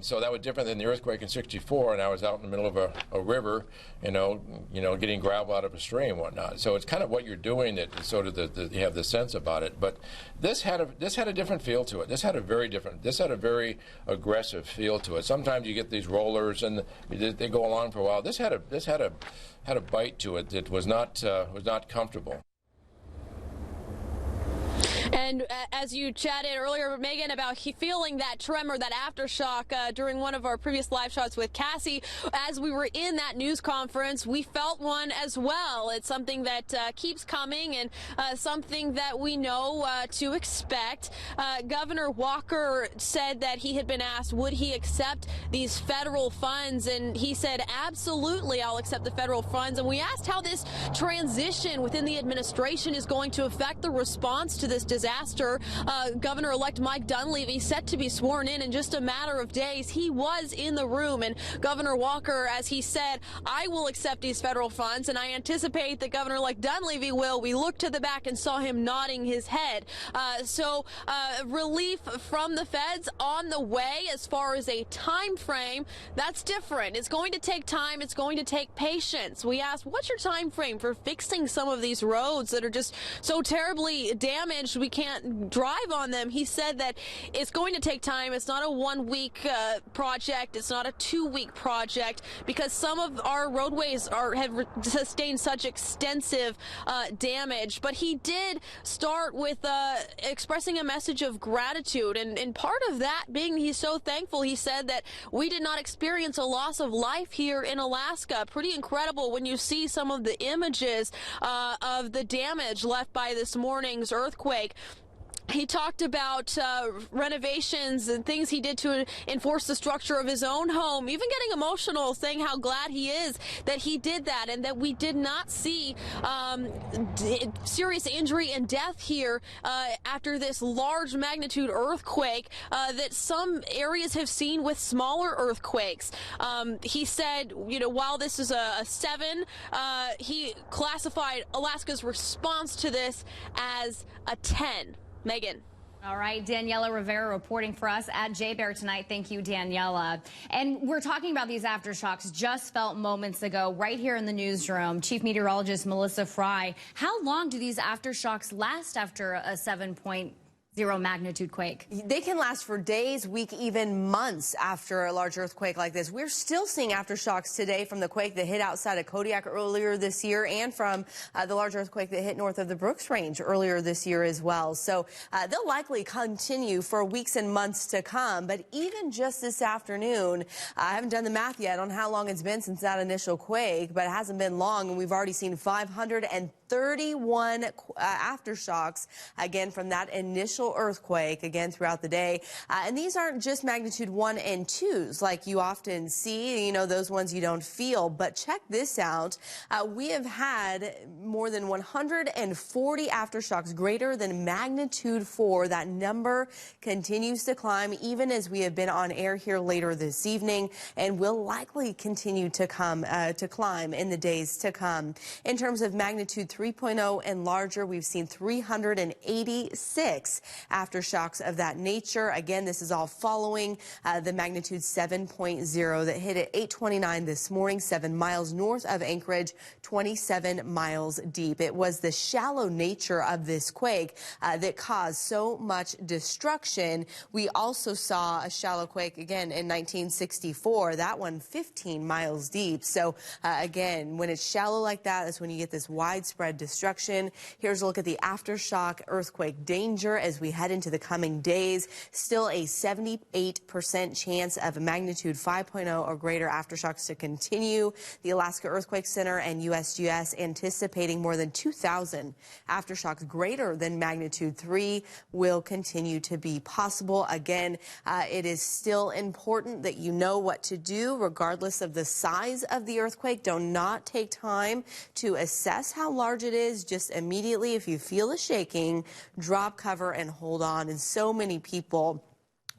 So that was different than the earthquake in '64, and I was out in the middle of a river, getting gravel out of a stream and whatnot. So it's kind of what you're doing that sort of you have the sense about it. But this had a different feel to it. This had a very aggressive feel to it. Sometimes you get these rollers and they go along for a while. This had a bite to it that was not comfortable. And as you chatted earlier, Megan, about feeling that tremor, that aftershock during one of our previous live shots with Cassie, as we were in that news conference, we felt one as well. It's something that keeps coming and something that we know to expect. Governor Walker said that he had been asked, would he accept these federal funds? And he said, absolutely, I'll accept the federal funds. And we asked how this transition within the administration is going to affect the response to this disaster. Governor-elect Mike Dunleavy set to be sworn in just a matter of days. He was in the room, and Governor Walker, as he said, I will accept these federal funds, and I anticipate that Governor-elect Dunleavy will. We looked to the back and saw him nodding his head. So relief from the feds on the way. As far as a time frame, that's different. It's going to take time. It's going to take patience. We asked, what's your time frame for fixing some of these roads that are just so terribly damaged we can't drive on them? He said that it's going to take time. It's not a 1 week project. It's not a 2 week project, because some of our roadways have sustained such extensive damage. But he did start with expressing a message of gratitude, and part of that being he's so thankful. He said that we did not experience a loss of life here in Alaska. Pretty incredible when you see some of the images of the damage left by this morning's earthquake. He talked about renovations and things he did to enforce the structure of his own home, even getting emotional, saying how glad he is that he did that and that we did not see serious injury and death here after this large magnitude earthquake that some areas have seen with smaller earthquakes. He said, while this is a 7, he classified Alaska's response to this as a 10. Megan. All right, Daniela Rivera reporting for us at JBear tonight. Thank you, Daniela. And we're talking about these aftershocks just felt moments ago right here in the newsroom. Chief Meteorologist Melissa Fry, how long do these aftershocks last after a 7.0 magnitude quake? They can last for days, weeks, even months after a large earthquake like this. We're still seeing aftershocks today from the quake that hit outside of Kodiak earlier this year, and from the large earthquake that hit north of the Brooks Range earlier this year as well. So they'll likely continue for weeks and months to come. But even just this afternoon, I haven't done the math yet on how long it's been since that initial quake, but it hasn't been long, and we've already seen 531 aftershocks, again, from that initial earthquake, again, throughout the day. And these aren't just magnitude 1 and 2s like you often see, those ones you don't feel. But check this out. We have had more than 140 aftershocks greater than magnitude 4. That number continues to climb even as we have been on air here later this evening, and will likely continue to climb in the days to come. In terms of magnitude 3.0 and larger, we've seen 386 aftershocks of that nature. Again, this is all following the magnitude 7.0 that hit at 8:29 this morning, 7 miles north of Anchorage, 27 miles deep. It was the shallow nature of this quake that caused so much destruction. We also saw a shallow quake again in 1964, that one 15 miles deep. So again, when it's shallow like that, that's when you get this widespread destruction. Here's a look at the aftershock earthquake danger as we head into the coming days. Still a 78% chance of a magnitude 5.0 or greater aftershocks to continue. The Alaska Earthquake Center and USGS anticipating more than 2,000 aftershocks greater than magnitude 3 will continue to be possible. Again, it is still important that you know what to do regardless of the size of the earthquake. Do not take time to assess how large it is. Just immediately, if you feel a shaking, drop cover and hold on. And so many people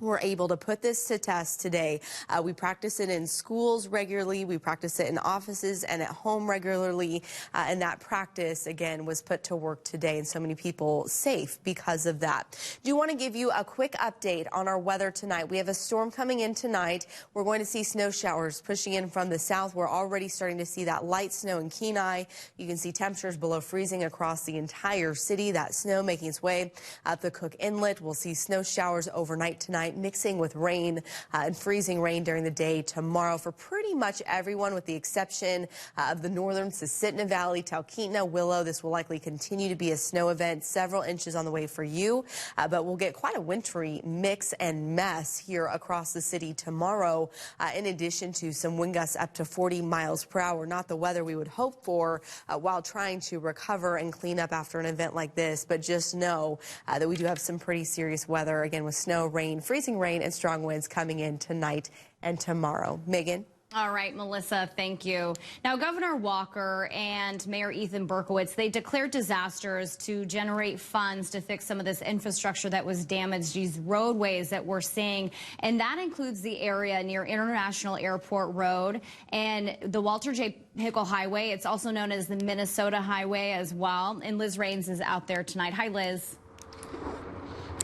were able to put this to test today. We practice it in schools regularly. We practice it in offices and at home regularly. And that practice, again, was put to work today, and so many people safe because of that. Do want to give you a quick update on our weather tonight. We have a storm coming in tonight. We're going to see snow showers pushing in from the south. We're already starting to see that light snow in Kenai. You can see temperatures below freezing across the entire city. That snow making its way up the Cook Inlet. We'll see snow showers overnight tonight, mixing with rain and freezing rain during the day tomorrow for pretty much everyone, with the exception of the northern Susitna Valley, Talkeetna, Willow. This will likely continue to be a snow event, several inches on the way for you, but we'll get quite a wintry mix and mess here across the city tomorrow, in addition to some wind gusts up to 40 miles per hour. Not the weather we would hope for while trying to recover and clean up after an event like this, but just know that we do have some pretty serious weather, again, with snow, rain, freezing rain, and strong winds coming in tonight and tomorrow. Megan? All right, Melissa, thank you. Now, Governor Walker and Mayor Ethan Berkowitz, they declared disasters to generate funds to fix some of this infrastructure that was damaged, these roadways that we're seeing. And that includes the area near International Airport Road and the Walter J. Pickle Highway. It's also known as the Minnesota Highway as well. And Liz Raines is out there tonight. Hi, Liz.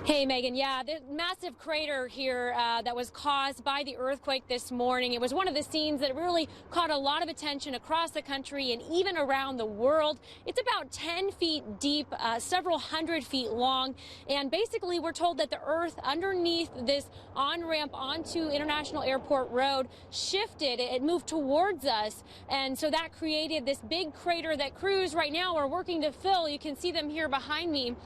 Hey, Megan. Yeah, the massive crater here that was caused by the earthquake this morning. It was one of the scenes that really caught a lot of attention across the country and even around the world. It's about 10 feet deep, several hundred feet long. And basically, we're told that the earth underneath this on-ramp onto International Airport Road shifted. It moved towards us. And so that created this big crater that crews right now are working to fill. You can see them here behind me.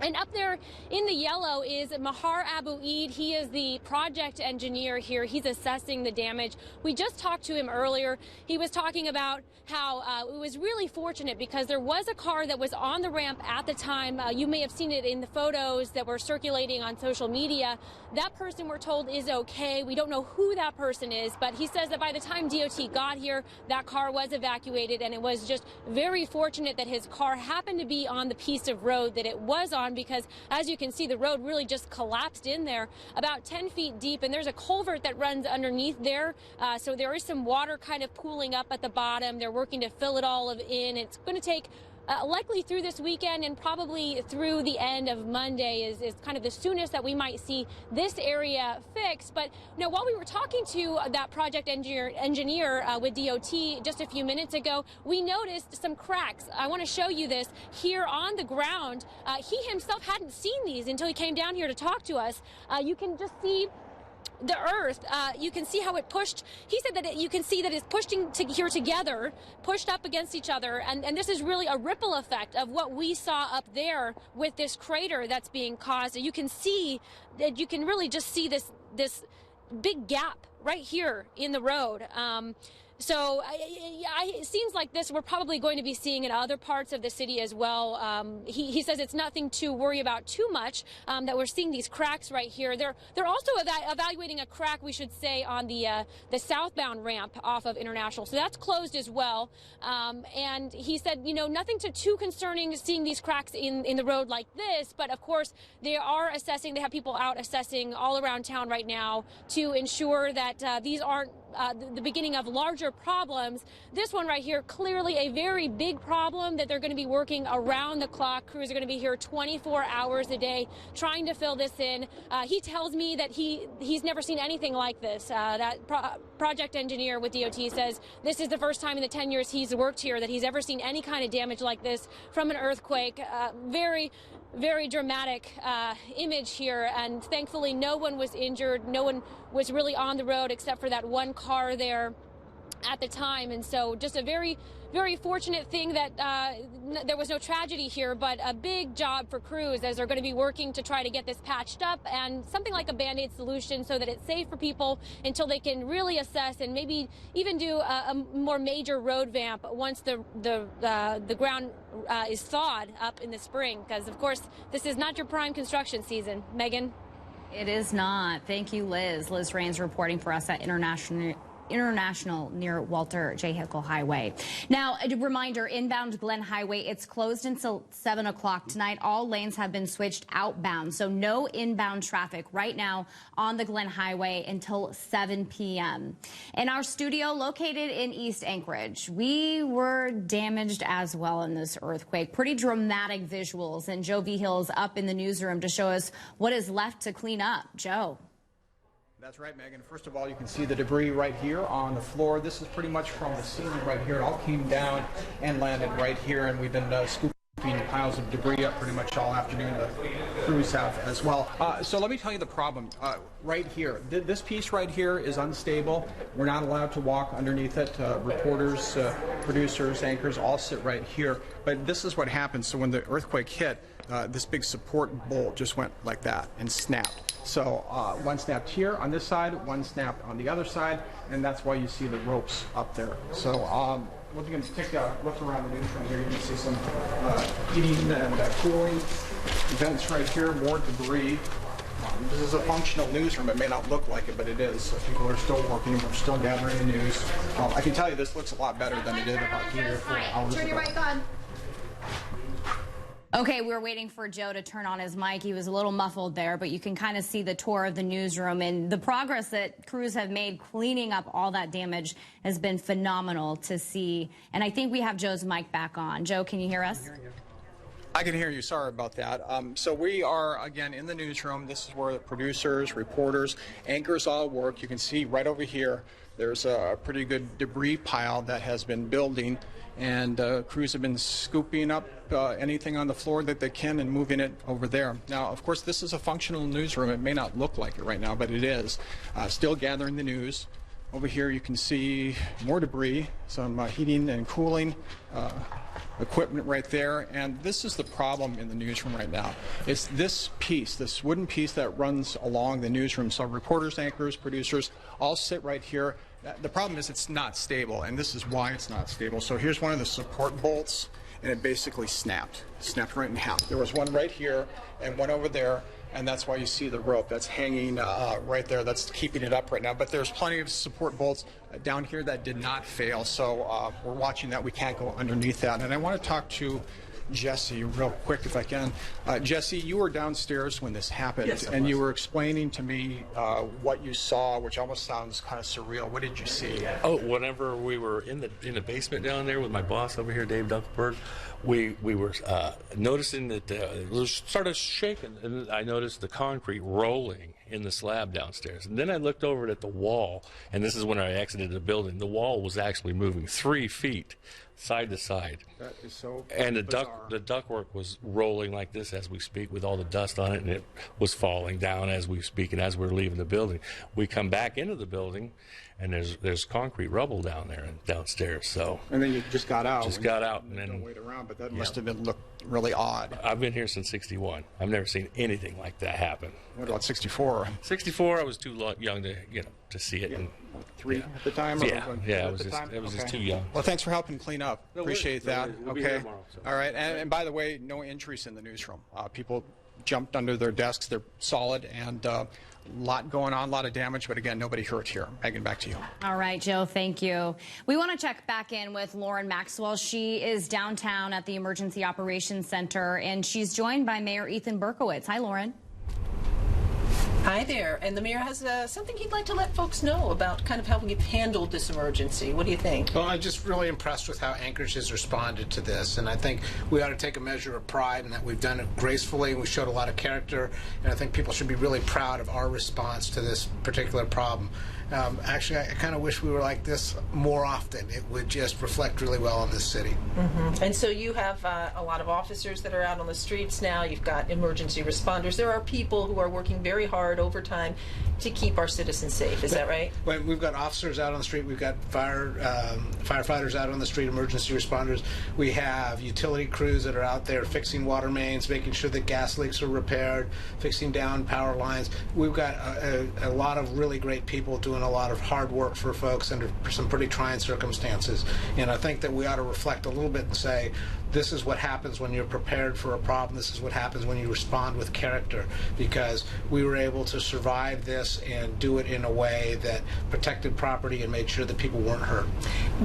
And up there in the yellow is Mahar Abu Eid. He is the project engineer here. He's assessing the damage. We just talked to him earlier. He was talking about how it was really fortunate because there was a car that was on the ramp at the time. You may have seen it in the photos that were circulating on social media. That person, we're told, is okay. We don't know who that person is, but he says that by the time DOT got here, that car was evacuated, and it was just very fortunate that his car happened to be on the piece of road that it was on, because as you can see, the road really just collapsed in there about 10 feet deep, and there's a culvert that runs underneath there. So there is some water kind of pooling up at the bottom. They're working to fill it all in. It's going to take likely through this weekend and probably through the end of Monday is kind of the soonest that we might see this area fixed. But you know, while we were talking to that project engineer with DOT just a few minutes ago, we noticed some cracks. I want to show you this here on the ground. He himself hadn't seen these until he came down here to talk to us. You can just see the earth. You can see how it pushed. He said that you can see that it's pushing here together, pushed up against each other. And this is really a ripple effect of what we saw up there with this crater that's being caused. You can see that you can really just see this big gap right here in the road. So it seems like this we're probably going to be seeing in other parts of the city as well. He says it's nothing to worry about too much, that we're seeing these cracks right here. They're also evaluating a crack, we should say, on the southbound ramp off of International. So that's closed as well. And he said, you know, nothing too concerning seeing these cracks in the road like this. But of course, they are assessing. They have people out assessing all around town right now to ensure that these aren't the beginning of larger problems. This one right here, clearly a very big problem that they're going to be working around the clock. Crews are going to be here 24 hours a day trying to fill this in. He tells me that he's never seen anything like this. That project engineer with DOT says this is the first time in the 10 years he's worked here that he's ever seen any kind of damage like this from an earthquake. Very dramatic image here, and thankfully no one was injured. No one was really on the road except for that one car there at the time. And so just a very fortunate thing that there was no tragedy here, but a big job for crews as they're going to be working to try to get this patched up and something like a Band-Aid solution so that it's safe for people until they can really assess and maybe even do a more major road vamp once the ground is thawed up in the spring, because of course this is not your prime construction season. Megan? It is not. Thank you, Liz. Liz Raines reporting for us at International International near Walter J. Hickel Highway. Now, a reminder, inbound Glen Highway, it's closed until 7 o'clock tonight. All lanes have been switched outbound, so no inbound traffic right now on the Glen Highway until 7 p.m. In our studio located in East Anchorage, we were damaged as well in this earthquake. Pretty dramatic visuals, and Joe Vigil's up in the newsroom to show us what is left to clean up. Joe. That's right, Megan. First of all, you can see the debris right here on the floor. This is pretty much from the ceiling right here. It all came down and landed right here, and we've been scooping piles of debris up pretty much all afternoon. The crews have as well. So let me tell you the problem right here. This piece right here is unstable. We're not allowed to walk underneath it. Reporters, producers, anchors all sit right here. But this is what happened. So when the earthquake hit, this big support bolt just went like that and snapped. So one snapped here on this side, one snapped on the other side, and that's why you see the ropes up there. So we're going to take a look around the newsroom here. You can see some heating and cooling vents right here, more debris. This is a functional newsroom. It may not look like it, but it is. So people are still working. We're still gathering the news. I can tell you this looks a lot better than it did about 3 or 4 hours ago. Turn your mic on. Okay, we were waiting for Joe to turn on his mic. He was a little muffled there, but you can kind of see the tour of the newsroom, and the progress that crews have made cleaning up all that damage has been phenomenal to see. And I think we have Joe's mic back on. Joe, can you hear us? I can hear you. Sorry about that. So we are, again, in the newsroom. This is where the producers, reporters, anchors all work. You can see right over here, there's a pretty good debris pile that has been building, and crews have been scooping up anything on the floor that they can and moving it over there. Now, of course, this is a functional newsroom. It may not look like it right now, but it is. Still gathering the news. Over here you can see more debris, some heating and cooling equipment right there, and this is the problem in the newsroom right now. It's this piece, this wooden piece that runs along the newsroom. So reporters, anchors, producers all sit right here. The problem is it's not stable, and this is why it's not stable. So here's one of the support bolts, and it basically snapped right in half. There was one right here and one over there, and that's why you see the rope that's hanging right there. That's keeping it up right now. But there's plenty of support bolts down here that did not fail, so we're watching that. We can't go underneath that. And I want to talk to Jesse real quick if I can. Jesse, you were downstairs when this happened, yes, and you were explaining to me what you saw, which almost sounds kind of surreal. What did you see? Oh, whenever we were in the basement down there with my boss over here, Dave Dunkelberg, we were noticing that it started shaking, and I noticed the concrete rolling in the slab downstairs. And then I looked over at the wall, and this is when I exited the building. The wall was actually moving 3 feet side to side. That is so And the bizarre. ductwork was rolling like this as we speak with all the dust on it, and it was falling down as we speak and as we're leaving the building. We come back into the building, and there's concrete rubble down there and downstairs. So And then you just got out. just got out, and then Don't wait around, but that must have been looked really odd. I've been here since '61. I've never seen anything like that happen. What about '64? '64, I was too young to to see it. And, 3 at the time? Or Yeah, when- yeah, at it was the just time? it was just Okay. too young. Well, thanks for helping clean up. No Appreciate worries, no that. worries. We'll be here tomorrow, so. All right. And by the way, no injuries in the newsroom. People jumped under their desks. They're solid, and a lot going on, a lot of damage. But again, nobody hurt here. Megan, back to you. All right, Joe, thank you. We want to check back in with Lauren Maxwell. She is downtown at the Emergency Operations Center, and she's joined by Mayor Ethan Berkowitz. Hi, Lauren. Hi there. And the mayor has something he'd like to let folks know about kind of how we've handled this emergency. What do you think? Well, I'm just really impressed with how Anchorage has responded to this, and I think we ought to take a measure of pride in that we've done it gracefully, and we showed a lot of character, and I think people should be really proud of our response to this particular problem. Actually, I kind of wish we were like this more often. It would just reflect really well on this city. Mm-hmm. And so you have a lot of officers that are out on the streets now. You've got emergency responders. There are people who are working very hard overtime to keep our citizens safe. Is that right? Well, we've got officers out on the street. We've got firefighters out on the street, emergency responders. We have utility crews that are out there fixing water mains, making sure that gas leaks are repaired, fixing down power lines. We've got a lot of really great people doing a lot of hard work for folks under some pretty trying circumstances. And I think that we ought to reflect a little bit and say, this is what happens when you're prepared for a problem. This is what happens when you respond with character, because we were able to survive this and do it in a way that protected property and made sure that people weren't hurt.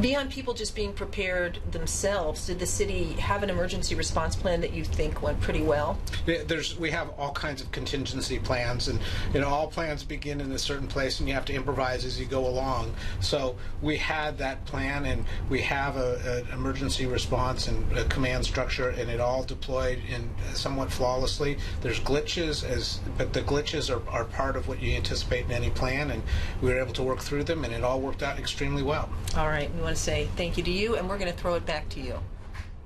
Beyond people just being prepared themselves, did the city have an emergency response plan that you think went pretty well? We have all kinds of contingency plans, and all plans begin in a certain place, and you have to improvise as you go along. So we had that plan, and we have an emergency response and a command structure, and it all deployed in somewhat flawlessly. There's glitches, but the glitches are part of what you anticipate in any plan, and we were able to work through them, and it all worked out extremely well. All right, we want to say thank you to you, and we're going to throw it back to you.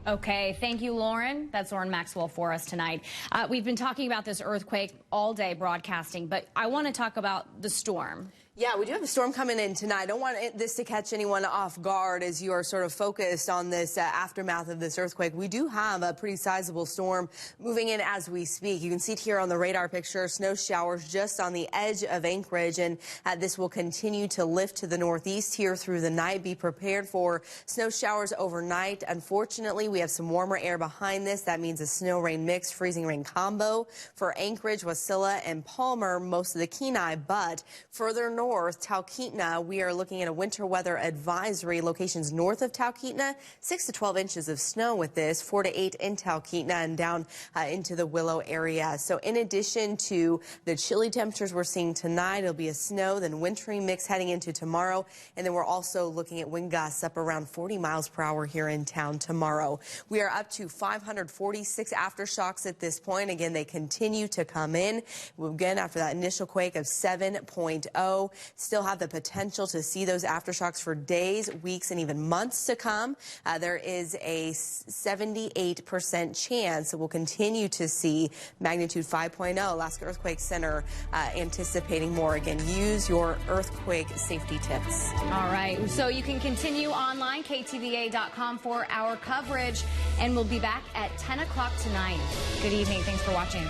Okay, thank you, Lauren. That's Lauren Maxwell for us tonight. We've been talking about this earthquake all day broadcasting, but I want to talk about the storm. Yeah, we do have a storm coming in tonight. I don't want this to catch anyone off guard as you are sort of focused on this aftermath of this earthquake. We do have a pretty sizable storm moving in as we speak. You can see it here on the radar picture, snow showers just on the edge of Anchorage, and this will continue to lift to the northeast here through the night. Be prepared for snow showers overnight. Unfortunately, we have some warmer air behind this. That means a snow-rain mix, freezing rain combo for Anchorage, Wasilla, and Palmer, most of the Kenai, but further north, Talkeetna, we are looking at a winter weather advisory. Locations north of Talkeetna, 6 to 12 inches of snow with this, 4 to 8 in Talkeetna and down into the Willow area. So in addition to the chilly temperatures we're seeing tonight, it'll be a snow, then wintry mix heading into tomorrow. And then we're also looking at wind gusts up around 40 miles per hour here in town tomorrow. We are up to 546 aftershocks at this point. Again, they continue to come in. Again, after that initial quake of 7.0. Still have the potential to see those aftershocks for days, weeks, and even months to come. There is a 78% chance that we'll continue to see magnitude 5.0. Alaska Earthquake Center anticipating more. Again, use your earthquake safety tips. All right, so you can continue online, KTVA.com, for our coverage, and we'll be back at 10 o'clock tonight. Good evening. Thanks for watching.